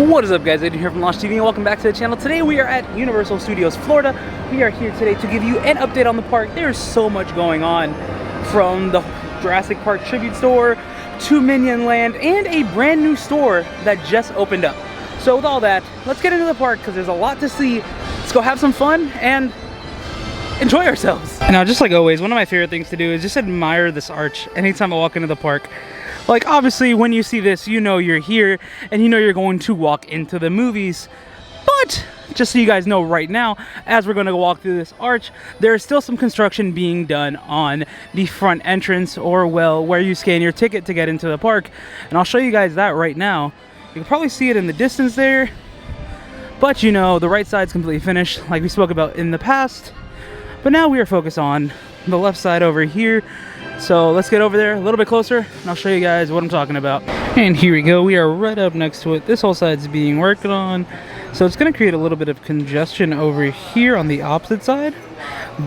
What is up, guys? Aiden here from loshtv and welcome back to the channel. Today we are at Universal Studios Florida. We are here today to give you an update on the park. There's so much going on, from the Jurassic Park tribute store to Minion Land and a brand new store that just opened up. So with all that, let's get into the park because there's a lot to see. Let's go have some fun and enjoy ourselves. Now, just like always, one of my favorite things to do is just admire this arch anytime I walk into the park. Like, obviously, when you see this, you know you're here and you know you're going to walk into the movies. But just so you guys know right now, as we're going to walk through this arch, there's still some construction being done on the front entrance, or well, where you scan your ticket to get into the park. And I'll show you guys that right now. You can probably see it in the distance there. But you know, the right side's completely finished, like we spoke about in the past. But now we are focused on the left side over here. So let's get over there a little bit closer and I'll show you guys what I'm talking about. And here we go, we are right up next to it. This whole side's being worked on. So it's gonna create a little bit of congestion over here on the opposite side.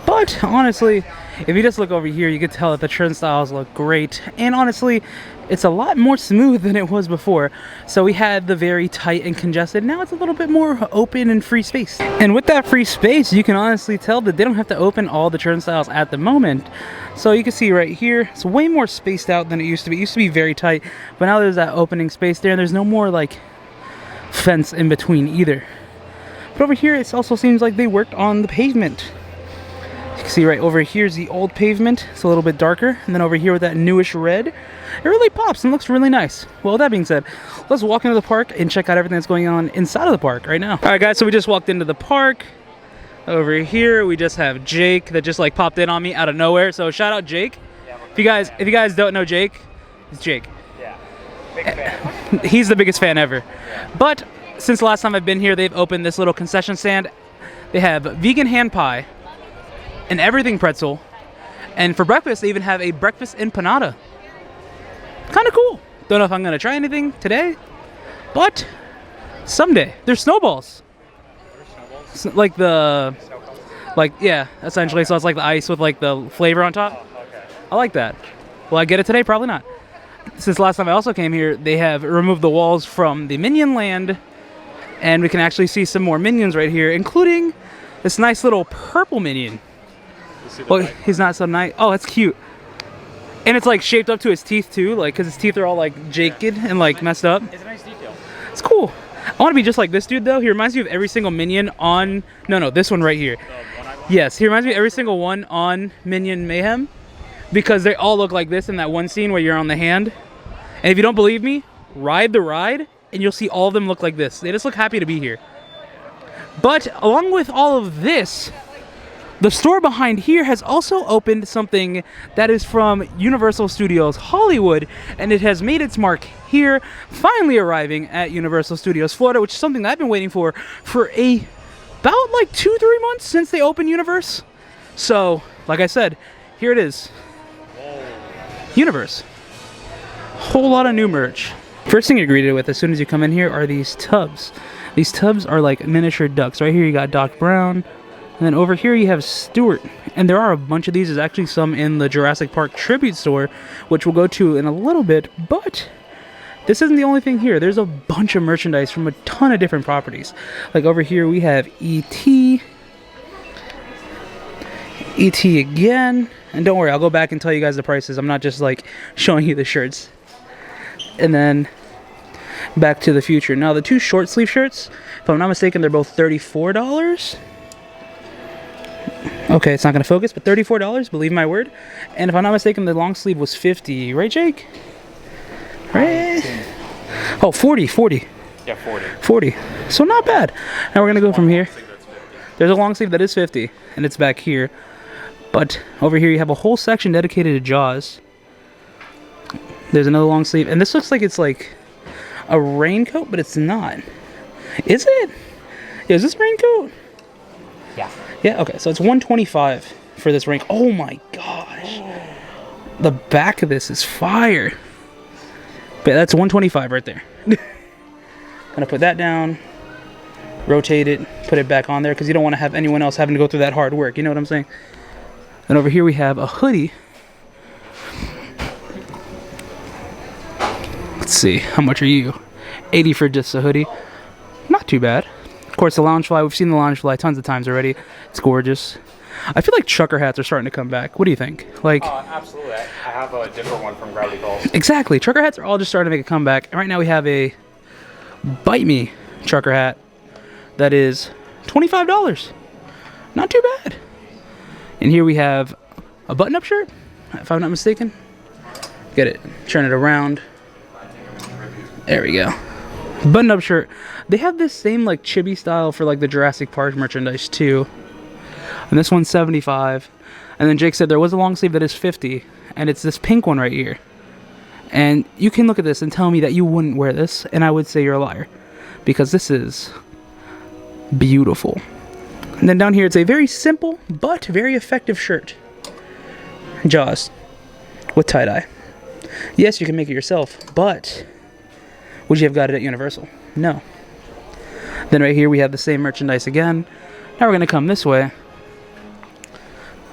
But honestly, if you just look over here, you can tell that the turnstiles look great. And honestly, it's a lot more smooth than it was before. So we had the very tight and congested. Now it's a little bit more open and free space. And with that free space, you can honestly tell that they don't have to open all the turnstiles at the moment. So you can see right here, it's way more spaced out than it used to be. It used to be very tight, but now there's that opening space there. And there's no more like fence in between either. But over here, it also seems like they worked on the pavement. You can see right over here is the old pavement. It's a little bit darker. And then over here with that newish red, it really pops and looks really nice. Well, with that being said, let's walk into the park and check out everything that's going on inside of the park right now. All right, guys, so we just walked into the park. Over here, we just have Jake that just like popped in on me out of nowhere. So shout out Jake. Yeah, if you guys don't know Jake, it's Jake. Yeah, big fan. He's the biggest fan ever. Yeah. But since the last time I've been here, they've opened this little concession stand. They have vegan hand pie, an everything pretzel, and for breakfast they even have a breakfast empanada. Kind of cool. Don't know if I'm gonna try anything today, but someday. There's snowballs. Like the, yeah, essentially. So it's like the ice with like the flavor on top. Oh, okay. I like that. Will I get it today? Probably not. Since last time I also came here, they have removed the walls from the Minion Land, and we can actually see some more minions right here, including this nice little purple minion. Well, he's not so nice. Oh, that's cute. And it's like shaped up to his teeth too, like because his teeth are all like jagged and like messed up. It's a nice detail. It's cool. I want to be just like this dude though. He reminds me of every single minion on, no, this one right here. Yes, he reminds me of every single one on Minion Mayhem, because they all look like this in that one scene where you're on the hand. And if you don't believe me, ride the ride and you'll see all of them look like this. They just look happy to be here. But along with all of this, the store behind here has also opened something that is from Universal Studios Hollywood, and it has made its mark here, finally arriving at Universal Studios Florida, which is something that I've been waiting for about like 2-3 months since they opened Universe. So, like I said, here it is. Whoa. Universe. Whole lot of new merch. First thing you're greeted with as soon as you come in here are these tubs. These tubs are like miniature ducks. Right here you got Doc Brown. And then over here you have Stuart, and there are a bunch of these. There's actually some in the Jurassic Park tribute store, which we'll go to in a little bit, but this isn't the only thing here. There's a bunch of merchandise from a ton of different properties. Like over here we have E.T. E.T. again, and don't worry, I'll go back and tell you guys the prices. I'm not just like showing you the shirts. And then Back to the Future. Now the two short sleeve shirts, if I'm not mistaken, they're both $34. Okay, it's not gonna focus, but $34, believe my word. And if I'm not mistaken, the long sleeve was $50, right, Jake? Right? Oh, 40. Yeah, 40. So not bad. Now we're gonna go from here. There's a long sleeve that is $50, and it's back here. But over here you have a whole section dedicated to Jaws. There's another long sleeve, and this looks like it's like a raincoat, but it's not. Is it? Yeah, is this raincoat? Yeah. Yeah, okay, so it's $125 for this ring. Oh my gosh. The back of this is fire. But that's $125 right there. I'm gonna put that down, rotate it, put it back on there, because you don't want to have anyone else having to go through that hard work, you know what I'm saying? And over here we have a hoodie. Let's see, how much are you? $80 for just a hoodie. not too bad. Of course, the Loungefly, we've seen the Loungefly tons of times already. It's gorgeous. I feel like trucker hats are starting to come back. What do you think? Like, Absolutely. I have a different one from Gravity Falls. exactly. Trucker hats are all just starting to make a comeback. And right now we have a Bite Me trucker hat that is $25. Not too bad. And here we have a button-up shirt, if I'm not mistaken. Get it. Turn it around. There we go. Button-up shirt. They have this same like chibi style for like the Jurassic Park merchandise too. And this one's $75. And then Jake said there was a long sleeve that is $50, and it's this pink one right here. And you can look at this and tell me that you wouldn't wear this, and I would say you're a liar, because this is beautiful. And then down here it's a very simple but very effective shirt. Jaws with tie-dye. Yes, you can make it yourself, but would you have got it at Universal? No. Then right here we have the same merchandise again. Now we're going to come this way.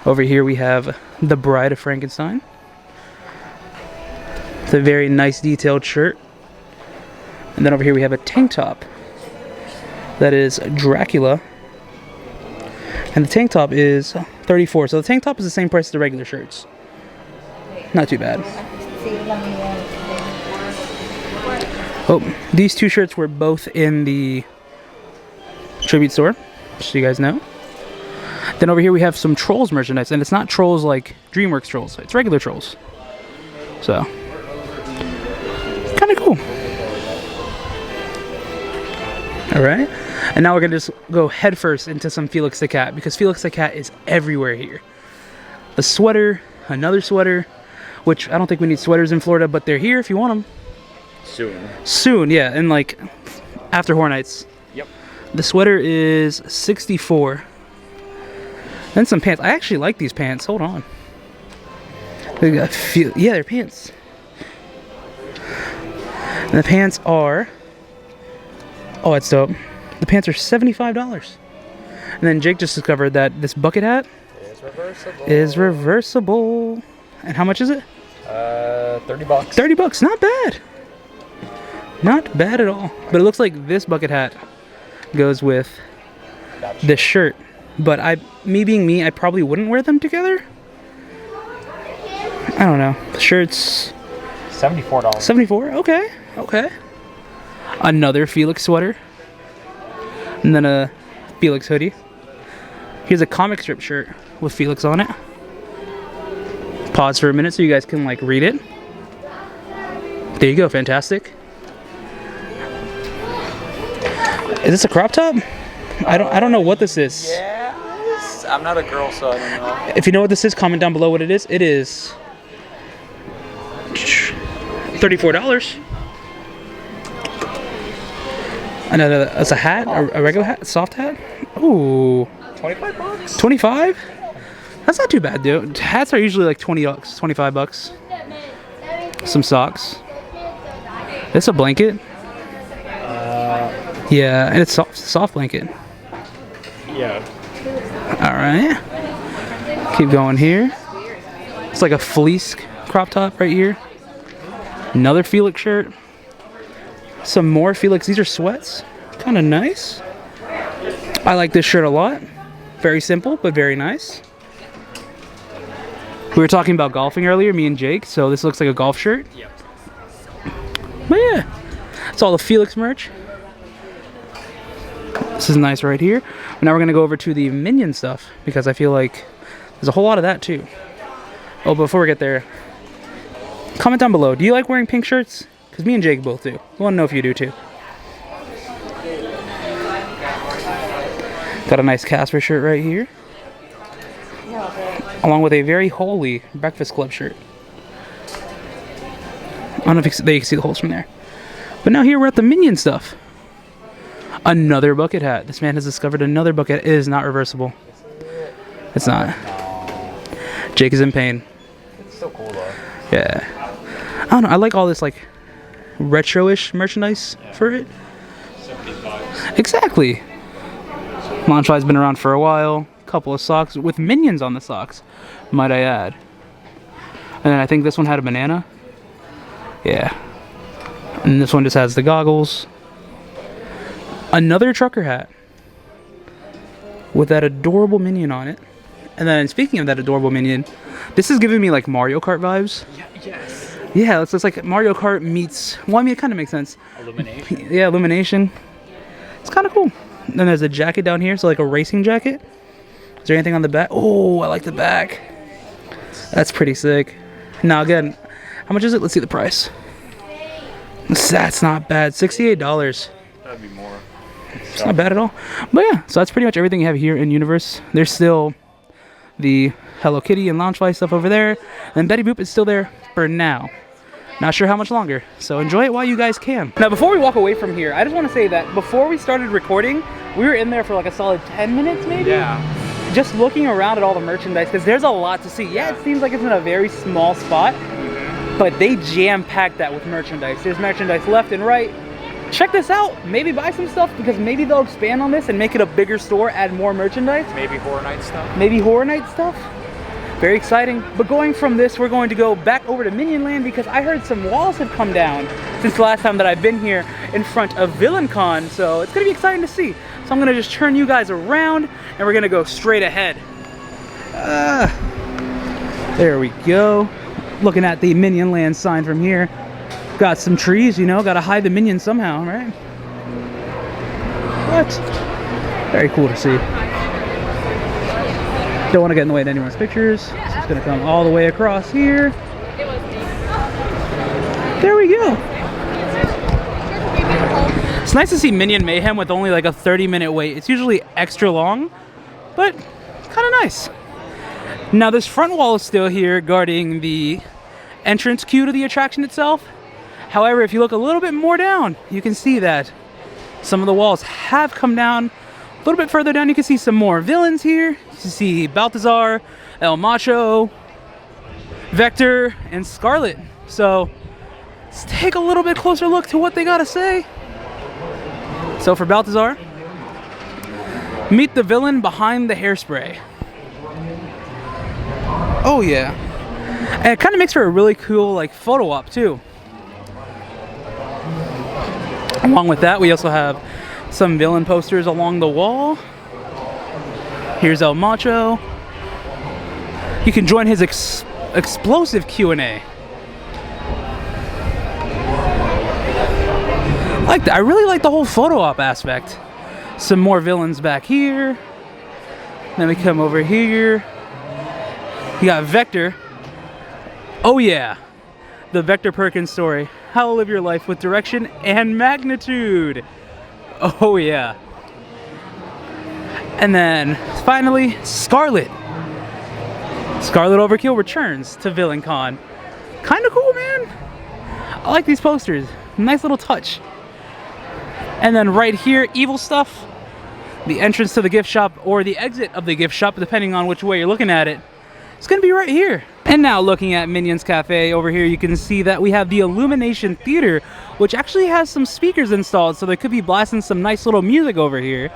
Over here we have the Bride of Frankenstein. It's a very nice detailed shirt. And then over here we have a tank top that is Dracula. And the tank top is $34. So the tank top is the same price as the regular shirts. Not too bad. Oh, these two shirts were both in the tribute store, just so you guys know. Then over here we have some Trolls merchandise, and it's not Trolls like DreamWorks Trolls, it's regular Trolls. So, kind of cool. Alright, and now we're going to just go headfirst into some Felix the Cat, because Felix the Cat is everywhere here. The sweater, another sweater, which I don't think we need sweaters in Florida, but they're here if you want them. Soon, yeah, and like after Horror Nights. Yep. The sweater is $64. Then some pants. I actually like these pants. Hold on. They got yeah, they're pants. And the pants are, oh, that's dope. The pants are $75. And then Jake just discovered that this bucket hat is reversible. And how much is it? $30. $30. Not bad. Not bad at all. But it looks like this bucket hat goes with this shirt. But me being me, I probably wouldn't wear them together. I don't know. The shirt's $74. $74? Okay. Okay. Another Felix sweater. And then a Felix hoodie. Here's a comic strip shirt with Felix on it. Pause for a minute so you guys can like read it. There you go. Fantastic. Is this a crop top? I don't know what this is. Yeah, I'm not a girl, so I don't know. If you know what this is, comment down below what it is. It is $34. Another, that's a hat, a regular hat, a soft hat. Ooh, $25. 25? That's not too bad, dude. Hats are usually like $20, $25. Some socks. It's a blanket. Yeah, and it's soft blanket. Yeah. All right. Keep going here. It's like a fleece crop top right here. Another Felix shirt. Some more Felix. These are sweats. Kind of nice. I like this shirt a lot. Very simple, but very nice. We were talking about golfing earlier, me and Jake, so this looks like a golf shirt. Yep. But yeah, it's all the Felix merch. This is nice right here. Now we're going to go over to the Minion stuff, because I feel like there's a whole lot of that too. Oh, before we get there, comment down below. Do you like wearing pink shirts? Because me and Jake both do. We want to know if you do too. Got a nice Casper shirt right here. Along with a very holy Breakfast Club shirt. I don't know if they can see the holes from there. But now here we're at the Minion stuff. Another bucket hat. This man has discovered another bucket. It is not reversible. It's not. Jake is in pain. It's so cool though. Yeah. I don't know. I like all this like retro-ish merchandise for it. 75. Exactly. Launchfly's been around for a while. Couple of socks with Minions on the socks, might I add. And then I think this one had a banana. Yeah. And this one just has the goggles. Another trucker hat with that adorable Minion on it. And then speaking of that adorable Minion, this is giving me like Mario Kart vibes. Yes. Yeah, it's like Mario Kart meets, well, I mean, it kind of makes sense. Illumination. Yeah, illumination. It's kind of cool. And then there's a jacket down here, so like a racing jacket. Is there anything on the back? Oh, I like the back. That's pretty sick. Now again, how much is it? Let's see the price. That's not bad. $68. That'd be more. It's not bad at all. But yeah, so that's pretty much everything you have here in Universe. There's still the Hello Kitty and Loungefly stuff over there. And Betty Boop is still there for now. Not sure how much longer. So enjoy it while you guys can. Now, before we walk away from here, I just want to say that before we started recording, we were in there for like a solid 10 minutes maybe? Yeah. Just looking around at all the merchandise, because there's a lot to see. Yeah, it seems like it's in a very small spot, but they jam-packed that with merchandise. There's merchandise left and right. Check this out. Maybe buy some stuff, because maybe they'll expand on this and make it a bigger store, add more merchandise. Maybe Horror Night stuff. Maybe Horror Night stuff. Very exciting. But going from this, we're going to go back over to Minion Land, because I heard some walls have come down since the last time that I've been here in front of VillainCon. So it's going to be exciting to see. So I'm going to just turn you guys around, and we're going to go straight ahead. There we go. Looking at the Minion Land sign from here. Got some trees, you know, got to hide the minions somehow, right? What? Very cool to see. Don't want to get in the way of anyone's pictures. So it's going to come all the way across here. There we go. It's nice to see Minion Mayhem with only like a 30-minute wait. It's usually extra long, but kind of nice. Now this front wall is still here guarding the entrance queue to the attraction itself. However, if you look a little bit more down, you can see that some of the walls have come down. A little bit further down, you can see some more villains here. You can see Balthazar, El Macho, Vector, and Scarlet. So let's take a little bit closer look to what they gotta say. So for Balthazar, meet the villain behind the hairspray. Oh yeah. And it kind of makes for a really cool like photo op too. Along with that, we also have some villain posters along the wall. Here's El Macho. You can join his explosive Q&A. Like that. I really like the whole photo op aspect. Some more villains back here. Then we come over here. You got Vector. Oh yeah, the Vector Perkins story. How to live your life with direction and magnitude. Oh yeah. And then finally, Scarlet. Scarlet Overkill returns to VillainCon. Kind of cool, man. I like these posters. Nice little touch. And then right here, Evil Stuff. The entrance to the gift shop or the exit of the gift shop, depending on which way you're looking at it. It's gonna be right here. And now looking at Minions Cafe over here, you can see that we have the Illumination Theater, which actually has some speakers installed, so they could be blasting some nice little music over here.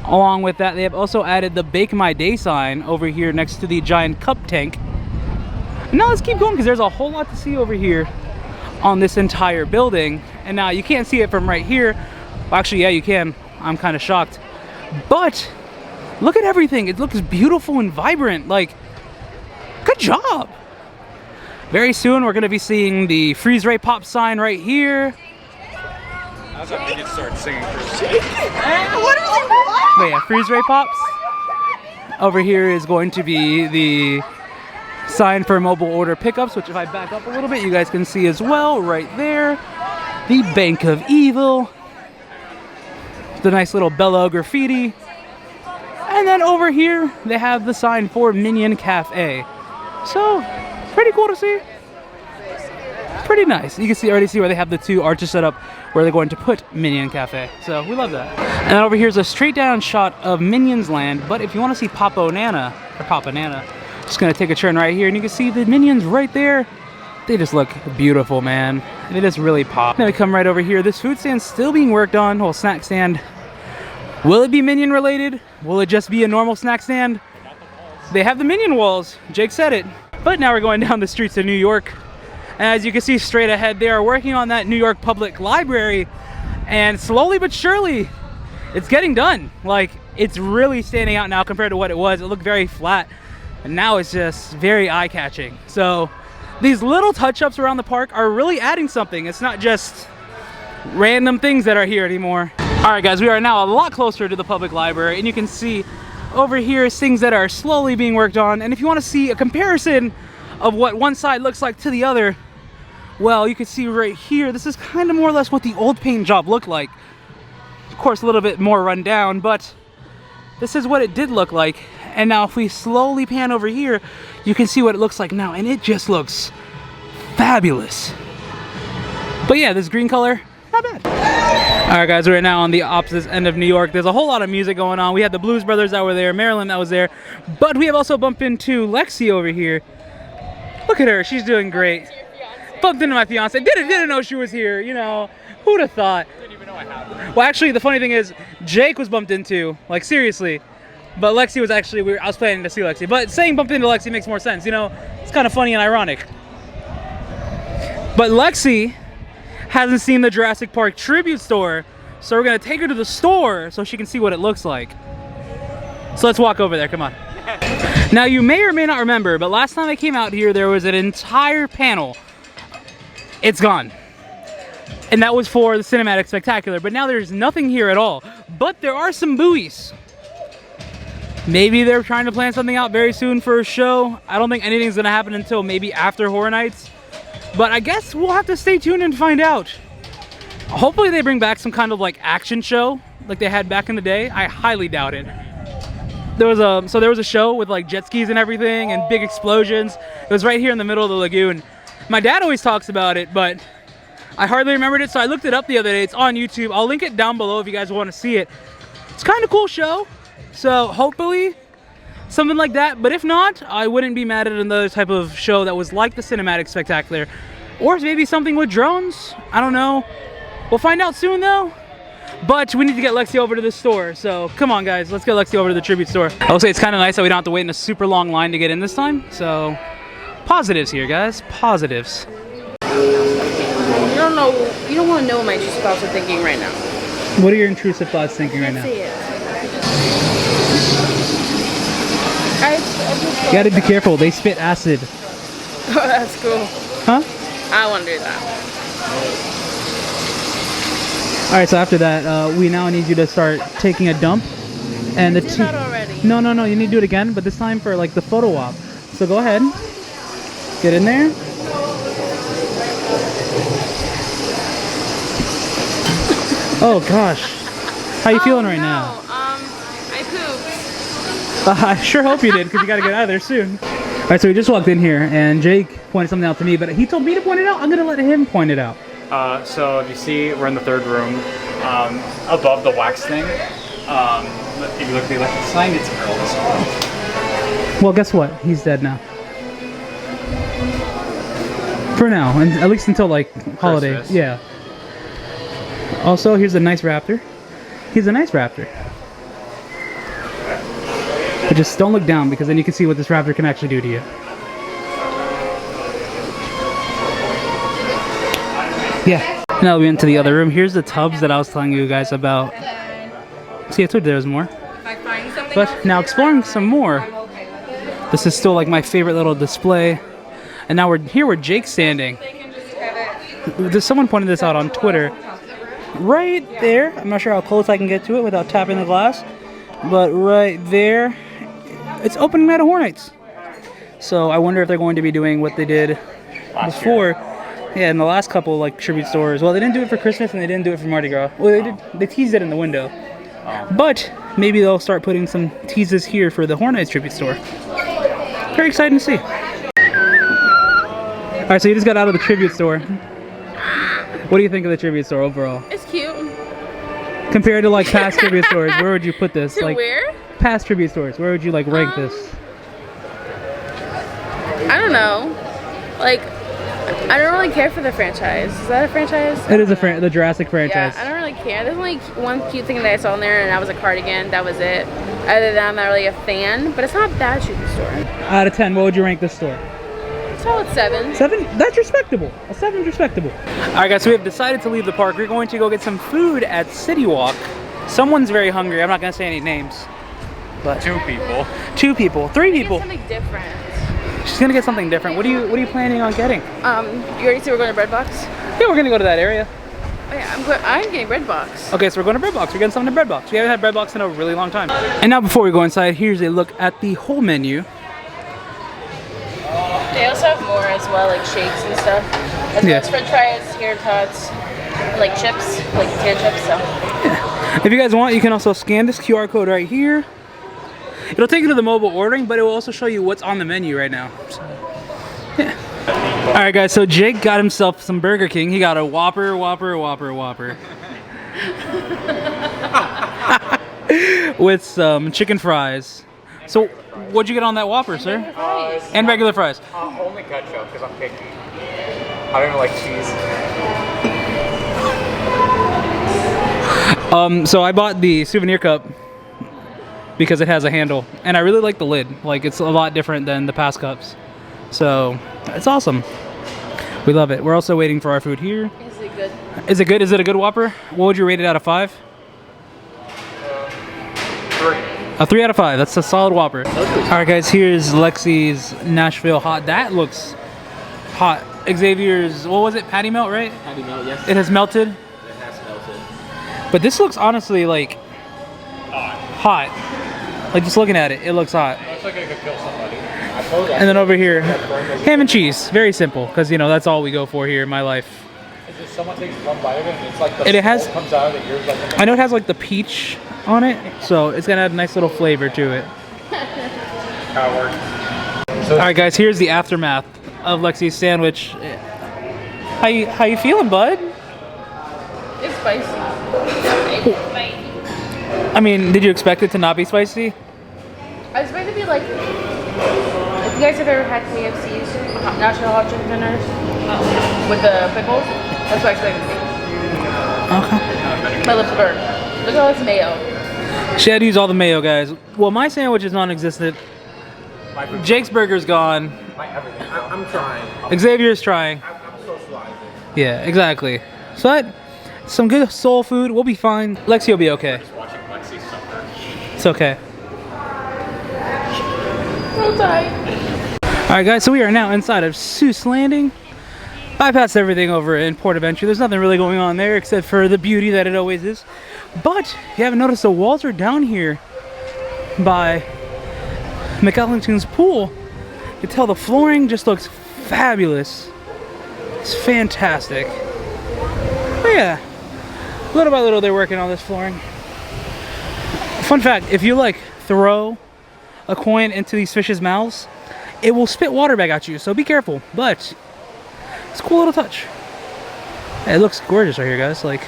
Along with that, they have also added the Bake My Day sign over here next to the giant cup tank. Now let's keep going, because there's a whole lot to see over here on this entire building. And now you can't see it from right here. Well, actually, yeah, you can. I'm kind of shocked. But look at everything. It looks beautiful and vibrant. Like, good job. Very soon we're going to be seeing the Freeze Ray Pop sign right here. How's that Minion start singing first? But yeah, Freeze Ray Pops. Over here is going to be the sign for mobile order pickups, which if I back up a little bit, you guys can see as well right there. The Bank of Evil. The nice little Bella graffiti. And then over here, they have the sign for Minion Cafe. So, pretty cool to see. Pretty nice. You can already see where they have the two arches set up where they're going to put Minion Cafe. So, we love that. And then over here is a straight down shot of Minions Land. But if you want to see Papa Nana, just going to take a turn right here and you can see the Minions right there. They just look beautiful, man. They just really pop. Then we come right over here. This food stand's still being worked on. Whole snack stand. Will it be Minion related? Will it just be a normal snack stand? They have the Minion walls. Jake said it. But now we're going down the streets of New York. As you can see straight ahead, they are working on that New York Public Library. And slowly but surely, it's getting done. Like, it's really standing out now compared to what it was. It looked very flat, and now it's just very eye-catching. So these little touch-ups around the park are really adding something. It's not just random things that are here anymore. All right, guys, we are now a lot closer to the public library, and you can see over here is things that are slowly being worked on. And if you want to see a comparison of what one side looks like to the other, well, you can see right here, this is kind of more or less what the old paint job looked like. Of course, a little bit more run down, but this is what it did look like. And now if we slowly pan over here, you can see what it looks like now, and it just looks fabulous. But yeah, this green color, not bad. All right, guys, we're now on the opposite end of New York. There's a whole lot of music going on. We had the Blues Brothers that were there, Marilyn that was there, but we have also bumped into Lexi over here. Look at her, she's doing great. Bumped into my fiance. Didn't know she was here, you know. Who'd have thought? Didn't even know I had one. Well, actually, the funny thing is, Jake was bumped into, like seriously. But Lexi was actually, I was planning to see Lexi. But saying bumped into Lexi makes more sense, you know. It's kind of funny and ironic. But Lexi hasn't seen the Jurassic Park tribute store, so we're gonna take her to the store so she can see what it looks like. So let's walk over there, come on. Now, you may or may not remember, but last time I came out here, there was an entire panel. It's gone. And that was for the Cinematic Spectacular, but now there's nothing here at all. But there are some buoys. Maybe they're trying to plan something out very soon for a show. I don't think anything's gonna happen until maybe after Horror Nights. But I guess we'll have to stay tuned and find out. Hopefully they bring back some kind of like action show like they had back in the day. I highly doubt it. There was a show with like jet skis and everything and big explosions. It was right here in the middle of the lagoon. My dad always talks about it, but I hardly remembered it, so I looked it up the other day. It's on YouTube. I'll link it down below if you guys want to see it. It's kind of cool show, so hopefully something like that. But if not, I wouldn't be mad at another type of show that was like the Cinematic Spectacular, or maybe something with drones. I don't know. We'll find out soon though. But we need to get Lexi over to the store, so come on guys, let's get Lexi over to the tribute store. I'll say it's kind of nice that we don't have to wait in a super long line to get in this time, so positives here, guys, positives. You don't know, you don't want to know what my intrusive thoughts are thinking right now. What are your intrusive thoughts thinking right now? See it. You gotta be careful, they spit acid. Oh, that's cool. Huh? I want to do that. Alright, so after that, we now need you to start taking a dump. And the did that already. No, you need to do it again, but this time for like the photo op. So go ahead. Get in there. Oh gosh. How you feeling right now? I pooped. I sure hope you did, because you gotta get out of there soon. Alright, so we just walked in here, and Jake pointed something out to me, but he told me to point it out. I'm gonna let him point it out. So if you see, we're in the third room, above the wax thing. If you look at the electric sign, it's Earl's. Well, guess what? He's dead now. For now, and at least until like holiday. Christmas. Yeah. Also, here's a nice raptor. He's a nice raptor. But just don't look down, because then you can see what this raptor can actually do to you. Yeah. Now we went to the other room. Here's the tubs that I was telling you guys about. See, I told you there was more. But now exploring some more. This is still like my favorite little display. And now we're here where Jake's standing. Someone pointed this out on Twitter. Right there. I'm not sure how close I can get to it without tapping the glass. But right there, it's opening night of Horror Nights. So I wonder if they're going to be doing what they did before. Yeah, in the last couple like tribute stores. Well, they didn't do it for Christmas and they didn't do it for Mardi Gras. Well, they did. They teased it in the window. But maybe they'll start putting some teases here for the Horror Nights tribute store. Very exciting to see. All right, so you just got out of the tribute store. What do you think of the tribute store overall? It's cute. Compared to like past tribute stores, where would you put this? To like where? Past tribute stores, where would you like rank this? I don't know. Like, I don't really care for the franchise. Is that a franchise? It is the Jurassic franchise. Yeah, I don't really care. There's only one cute thing that I saw in there, and that was a cardigan. That was it. Other than that, I'm not really a fan, but it's not a bad tribute store. Out of 10, what would you rank this store? solid 7. 7? That's respectable. A 7's respectable. Alright guys, so we have decided to leave the park. We're going to go get some food at CityWalk. Someone's very hungry. I'm not going to say any names. But 2 people. 2 people. 3 people. Something different. She's going to get something different. What are you planning on getting? You already said we're going to Breadbox? Yeah, we're going to go to that area. Oh yeah, I'm getting Breadbox. Okay, so we're going to Breadbox. We're getting something to Breadbox. We haven't had Breadbox in a really long time. And now before we go inside, here's a look at the whole menu. They also have more as well, like shakes and stuff. As well as french fries, tater tots, like chips, like potato chips, so. Yeah. If you guys want, you can also scan this QR code right here. It'll take you to the mobile ordering, but it will also show you what's on the menu right now. So, yeah. Alright guys, so Jake got himself some Burger King. He got a Whopper. With some chicken fries. So, what'd you get on that Whopper, sir? And regular fries. Only ketchup, because I'm picky. I don't like cheese. So I bought the souvenir cup because it has a handle, and I really like the lid. Like, it's a lot different than the past cups. So, it's awesome. We love it. We're also waiting for our food here. Is it good? Is it good? Is it a good Whopper? What would you rate it out of 5? 3. A 3 out of 5. That's a solid Whopper. Alright guys, here's Lexi's Nashville hot. That looks hot. Xavier's, what was it? Patty melt, right? Patty melt, yes. It has melted. It has melted. But this looks honestly like hot. Like just looking at it, it looks hot. Looks like I could kill somebody. And then over here, ham and cheese. Very simple, because you know that's all we go for here in my life. It's just someone takes one bite of it and it's like the And it has, comes out of the ears like I know it has like the peach on it, so it's gonna add a nice little flavor to it. how it works. So Alright guys, here's the aftermath of Lexi's sandwich. How you feeling, bud? It's spicy. I mean, did you expect it to not be spicy? I was supposed to be like, if you guys have ever had KFC's natural hot chicken dinners with the pickles, that's what I expected to be. Okay. My lips burn. Look at all this mayo. She had to use all the mayo, guys. Well, my sandwich is non-existent. Jake's burger's gone. Everything. I'm trying. Xavier's trying. I'm socializing. Yeah, exactly. So that, some good soul food. We'll be fine. Lexi will be okay. just watching Lexi suffer. It's okay. So tight. Alright guys, so we are now inside of Seuss Landing. Bypassed everything over in Port of Entry. There's nothing really going on there except for the beauty that it always is. But if you haven't noticed, the walls are down here by McEllington's pool. You can tell the flooring just looks fabulous. It's fantastic. But yeah, little by little they're working on this flooring. Fun fact, if you like throw a coin into these fish's mouths, it will spit water back at you, so be careful. But it's a cool little touch. It looks gorgeous right here, guys. Like,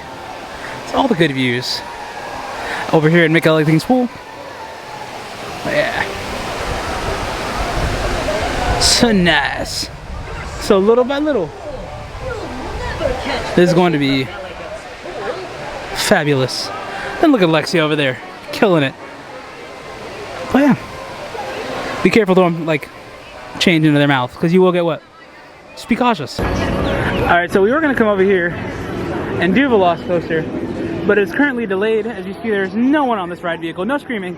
it's all the good views over here at McEllington's pool. Yeah, so nice. So little by little, this is going to be fabulous. Then look at Lexi over there, killing it. But yeah, be careful throwing like change into their mouth, because you will get wet. Just be cautious. Alright, so we were going to come over here and do Velocicoaster, but it's currently delayed. As you see, there's no one on this ride vehicle. No screaming.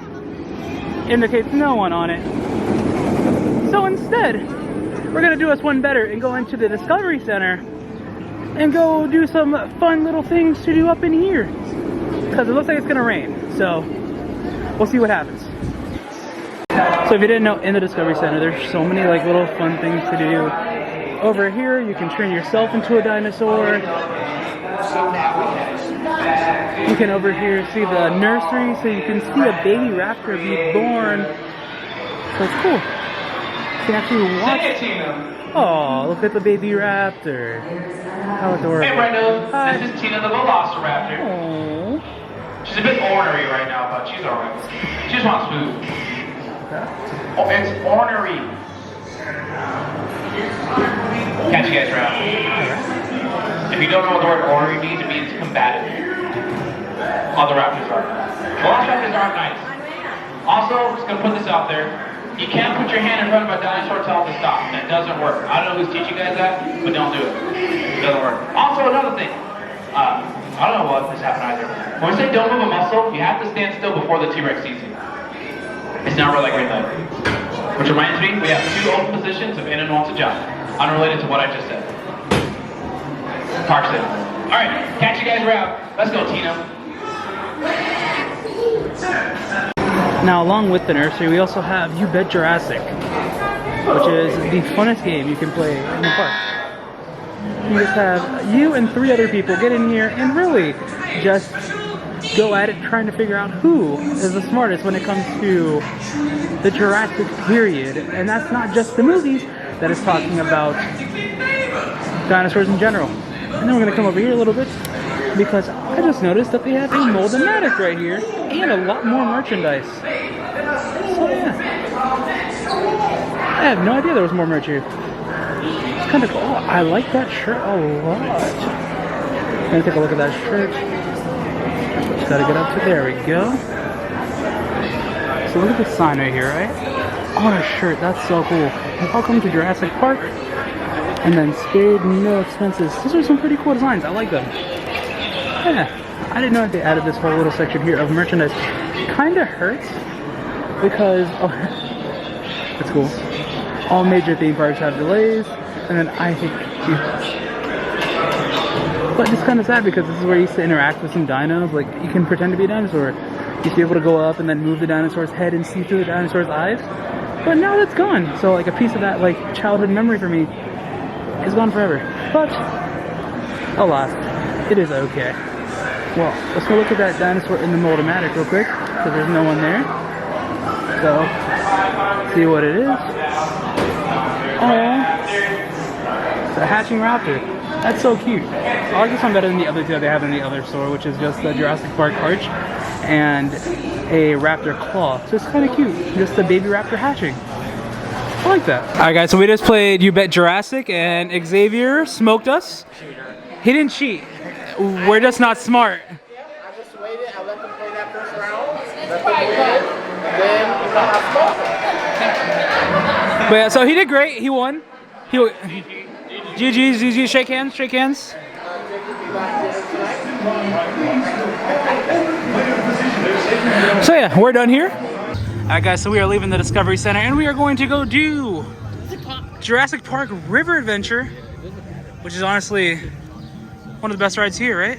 Indicates no one on it. So instead, we're going to do us one better and go into the Discovery Center and go do some fun little things to do up in here, because it looks like it's going to rain. So we'll see what happens. So if you didn't know, in the Discovery Center, there's so many like little fun things to do. Over here, you can turn yourself into a dinosaur. You can over here see the nursery, so you can see a baby raptor be born. So it's cool. You can actually watch. Oh, look at the baby raptor. How adorable. Hey Brenda, Hi. this is Tina the Velociraptor. Aww. She's a bit ornery right now, but she's alright. She just wants food. Okay. Oh, it's ornery. Catch you guys around. If you don't know what the word ornery means, it means combative. All the raptors are. Velociraptors aren't nice. Also, just gonna put this out there. You can't put your hand in front of a dinosaur, tell it to stop. That doesn't work. I don't know who's teaching you guys that, but don't do it. It doesn't work. Also, another thing. I don't know what this happened either. When we say don't move a muscle, you have to stand still before the T-Rex sees you. It's not really like green light. Which reminds me, we have 2 open positions if anyone wants a job. Unrelated to what I just said. Park City. Alright, catch you guys around. Let's go, Tino. Now, along with the nursery, we also have You Bet Jurassic, which is the funnest game you can play in the park. You just have you and 3 other people get in here and really just go at it trying to figure out who is the smartest when it comes to the Jurassic period. And that's not just the movies, that is talking about dinosaurs in general. And then we're going to come over here a little bit because I just noticed that they have a Mold-O-Matic right here and a lot more merchandise. So yeah, I have no idea there was more merch here. It's kind of cool. Oh, I like that shirt a lot. I'm going to take a look at that shirt. Just gotta get up to there we go. So look at this sign right here, right? Oh, a shirt, that's so cool. Welcome to Jurassic Park. And then Spade, no expenses. Those are some pretty cool designs. I like them. Yeah, I didn't know that they added this whole little section here of merchandise. Kind of hurts because, oh, that's cool. All major theme parks have delays, and then I hate queues. But it's kind of sad because this is where you used to interact with some dinos. Like, you can pretend to be a dinosaur. You used to be able to go up and then move the dinosaur's head and see through the dinosaur's eyes. But now that's gone. So, like, a piece of that, like, childhood memory for me is gone forever. But, alas, it is okay. Well, let's go look at that dinosaur in the Mold-O-Matic real quick, because there's no one there. So, see what it is. Oh, it's a hatching raptor. That's so cute. I like this one better than the other 2 that they have in the other store, which is just the Jurassic Park arch and a raptor claw. So it's kind of cute. Just a baby raptor hatching. I like that. Alright guys, so we just played You Bet Jurassic and Xavier smoked us. He didn't cheat. We're just not smart. I just waited. I let them play that first round. Let them win. And then you know I But yeah, so he did great. He won. GG, shake hands, shake hands. So yeah, we're done here. Alright guys, so we are leaving the Discovery Center and we are going to go do Jurassic Park River Adventure, which is honestly one of the best rides here, right?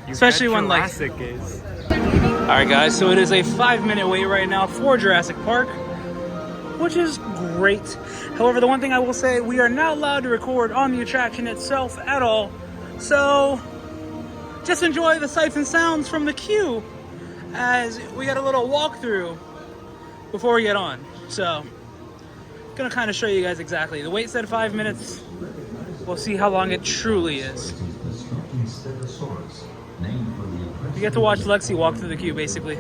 Especially when like... Alright guys, so it is a 5-minute wait right now for Jurassic Park, which is great. However, the one thing I will say, we are not allowed to record on the attraction itself at all. So, just enjoy the sights and sounds from the queue as we got a little walkthrough before we get on. So, gonna kind of show you guys exactly. The wait said 5 minutes. We'll see how long it truly is. You get to watch Lexi walk through the queue, basically.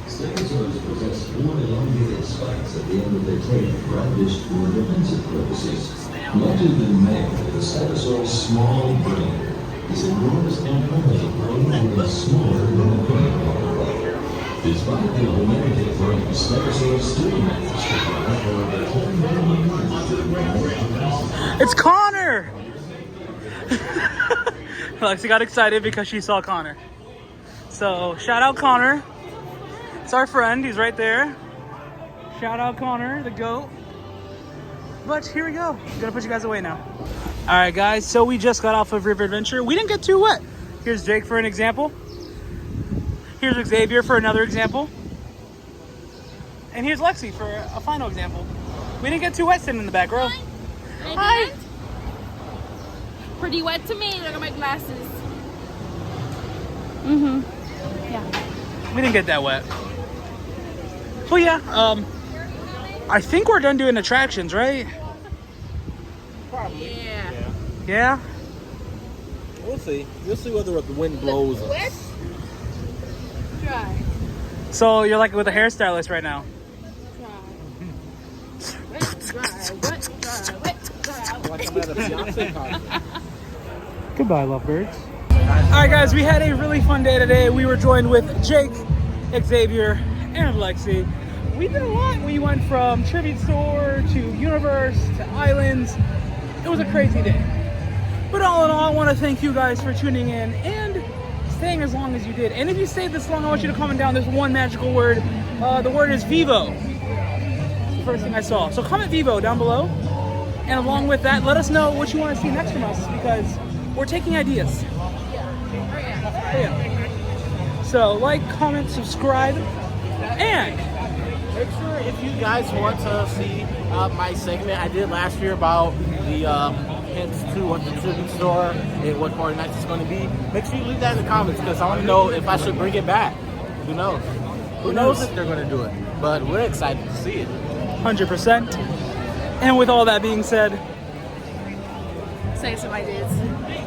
Stegosaurs possess 4 elongated spikes at the end of their tail, brandished for defensive purposes. Larger than man, the Stegosaur's small brain is enormous animal with a brain that is smaller than a pinball. Despite the limited brain, Stegosaurs still manage to drive over 10 million. It's Connor! Lexi got excited because she saw Connor. So, shout out Connor. It's our friend, he's right there. Shout out Connor, the GOAT. But here we go. I'm gonna put you guys away now. Alright guys, so we just got off of River Adventure. We didn't get too wet. Here's Jake for an example. Here's Xavier for another example. And here's Lexi for a final example. We didn't get too wet sitting in the back row. Hi. Pretty wet to me. Look at my glasses. Yeah. We didn't get that wet. But yeah, I think we're done doing attractions, right? Probably. Yeah. Yeah? We'll see. We'll see whether the wind blows. Wet. Dry. So you're like with a hairstylist right now. Dry. Wet, dry, wet, dry, wet, dry. Like I'm at a Beyonce concert. Goodbye, lovebirds. Alright guys, we had a really fun day today. We were joined with Jake, Xavier, and Lexi. We did a lot. We went from Tribute Store to Universe to Islands. It was a crazy day. But all in all, I want to thank you guys for tuning in and staying as long as you did. And if you stayed this long, I want you to comment down this one magical word. The word is Vivo. It's the first thing I saw. So comment Vivo down below. And along with that, let us know what you want to see next from us, because we're taking ideas. Yeah. So like, comment, subscribe, and Make sure if you guys want to see my segment I did last year about the hints to what the Tribute Store and what Party Nights is going to be, make sure you leave that in the comments, because I want to know if I should bring it back. Who knows? Who knows if they're going to do it? But we're excited to see it. 100%. And with all that being said, Say some ideas.